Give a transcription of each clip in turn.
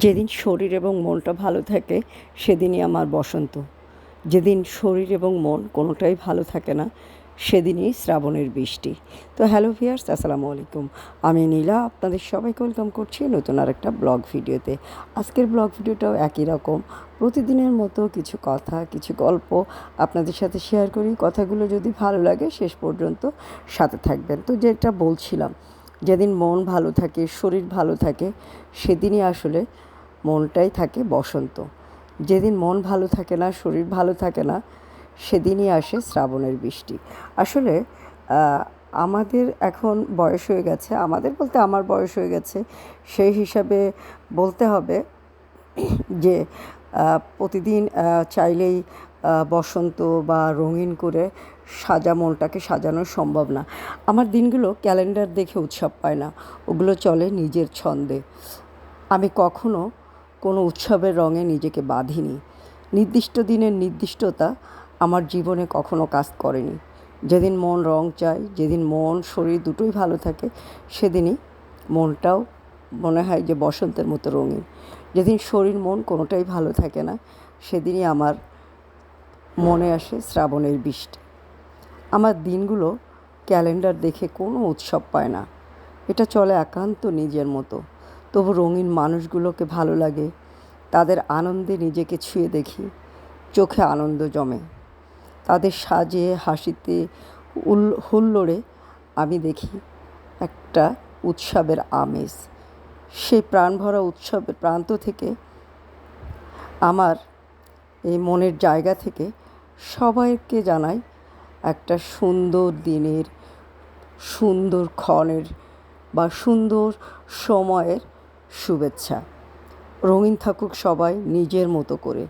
যেদিন শরীর এবং মনটা ভালো থাকে সেদিনই আমার বসন্ত। যেদিন শরীর এবং মন কোনোটাই ভালো থাকে না সেদিনই শ্রাবণের বৃষ্টি। তো হ্যালো ভিউয়ার্স, আসসালামু আলাইকুম। আমি নীলা আপনাদের সবাইকে ওয়েলকাম করছি নতুন আরেকটা ব্লগ ভিডিওতে। আজকের ব্লগ ভিডিওটাও একই রকম, প্রতিদিনের মতো কিছু কথা, কিছু গল্প আপনাদের সাথে শেয়ার করি। কথাগুলো যদি ভালো লাগে শেষ পর্যন্ত সাথে থাকবেন। তো যেটা বলছিলাম, যেদিন মন ভালো থাকে, শরীর ভালো থাকে, সেদিনই আসলে মনটাই থাকে বসন্ত। যেদিন মন ভালো থাকে না, শরীর ভালো থাকে না, সেদিনই আসে শ্রাবণের বৃষ্টি। আসলে আমাদের এখন বয়স হয়ে গেছে, আমাদের বলতে আমার বয়স হয়ে গেছে, সেই হিসাবে বলতে হবে যে প্রতিদিন চাইলেই বসন্ত বা রঙিন করে মনটাকে সাজানো সম্ভব না। আমার দিনগুলো ক্যালেন্ডার দেখে উৎসব পায় না, ওগুলো চলে নিজের ছন্দে। আমি কখনো কোনো উৎসবের রঙে নিজেকে বাঁধিনি। নির্দিষ্ট দিনের নির্দিষ্টতা আমার জীবনে কখনো কাজ করেনি। যেদিন মন রং চায়, যেদিন মন শরীর দুটোই ভালো থাকে, সেদিনই মনটাও মনে হয় যে বসন্তের মতো রঙিন। যেদিন শরীর মন কোনোটাই ভালো থাকে না, সেদিনই আমার মনে আসে শ্রাবণের বৃষ্টি। আমার দিনগুলো ক্যালেন্ডার দেখে কোনো উৎসব পায় না, এটা চলে একান্ত নিজের মতো। তবু রঙিন মানুষগুলোকে ভালো লাগে, তাদের আনন্দে নিজেকে ছুঁয়ে দেখি, চোখে আনন্দ জমে। তাদের সাজে হাসিতে হুল্লোড়ে আমি দেখি একটা উৎসবের আমেজ। সেই প্রাণভরা উৎসবের প্রান্ত থেকে, আমার এই মনের জায়গা থেকে সবাইকে জানাই একটা সুন্দর দিনের, সুন্দর ক্ষণের বা সুন্দর সময়ের শুভেচ্ছা। রঙিন থাকুক সবাই নিজের মতো করে।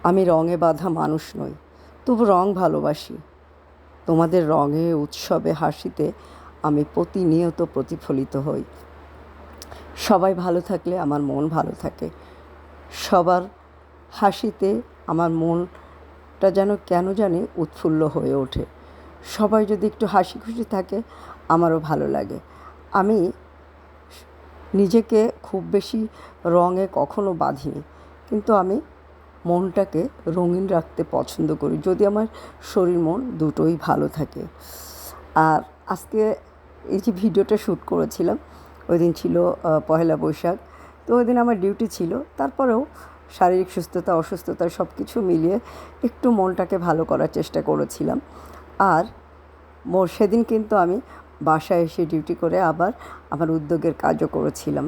আমি রঙে বাঁধা মানুষ নই, তবু রং ভালোবাসি। তোমাদের রঙে, উৎসবে, হাসিতে আমি প্রতিনিয়ত প্রতিফলিত হই। সবাই ভালো থাকলে আমার মন ভালো থাকে। সবার হাসিতে আমার মনটা যেন কেন জানি উৎফুল্ল হয়ে ওঠে। সবাই যদি একটু হাসি খুশি থাকে আমারও ভালো লাগে। আমি নিজেকে খুব বেশি রঙে কখনো বাঁধিনি, কিন্তু আমি মনটাকে রঙিন রাখতে পছন্দ করি, যদি আমার শরীর মন দুটোই ভালো থাকে। আর আজকে এই যে ভিডিওটা শ্যুট করেছিলাম, ওই দিন ছিল পহেলা বৈশাখ। তো ওই দিন আমার ডিউটি ছিল, তারপরেও শারীরিক সুস্থতা অসুস্থতা সব কিছু মিলিয়ে একটু মনটাকে ভালো করার চেষ্টা করেছিলাম। আর সেদিন কিন্তু আমি বাসায় এসে ডিউটি করে আবার আমার উদ্যোগের কাজও করেছিলাম।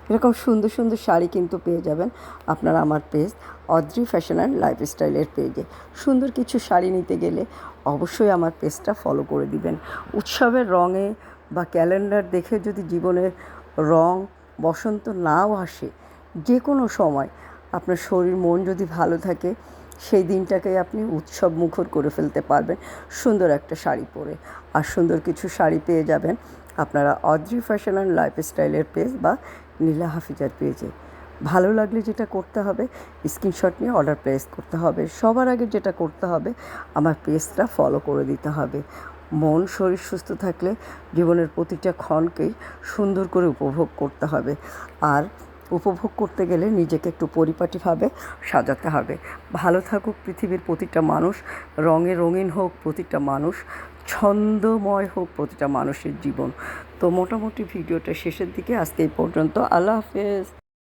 এরকম সুন্দর সুন্দর শাড়ি কিন্তু পেয়ে যাবেন আপনারা আমার পেজ অদ্রি ফ্যাশন অ্যান্ড লাইফস্টাইলের পেজে। সুন্দর কিছু শাড়ি নিতে গেলে অবশ্যই আমার পেজটা ফলো করে দিবেন। উৎসবের রঙে বা ক্যালেন্ডার দেখে যদি জীবনের রং বসন্ত নাও আসে, যে কোনো সময় আপনার শরীর মন যদি ভালো থাকে, সেই দিনটাকে আপনি উৎসব মুখর করে ফেলতে পারবেন সুন্দর একটা শাড়ি পরে। আর সুন্দর কিছু শাড়ি পেয়ে যাবেন আপনারা অদ্রি ফ্যাশন অ্যান্ড লাইফস্টাইলের পেজ বা নীলা হাফিজার পেজে। ভালো লাগলে যেটা করতে হবে, স্ক্রিনশট নিয়ে অর্ডার প্লেস করতে হবে। সবার আগে যেটা করতে হবে, আমার পেজটা ফলো করে দিতে হবে। মন শরীর সুস্থ থাকলে জীবনের প্রতিটা ক্ষণকেই সুন্দর করে উপভোগ করতে হবে। আর উপভোগ করতে গেলে নিজেকে একটু পরিপাটিভাবে সাজাতে হবে। ভালো থাকুক পৃথিবীর প্রতিটা মানুষ, রঙে রঙিন হোক প্রতিটা মানুষ, ছন্দময় হোক প্রতিটা মানুষের জীবন। তো মোটামুটি ভিডিওটা শেষের দিকে, আজকে এই পর্যন্ত। আল্লাহ হাফেজ।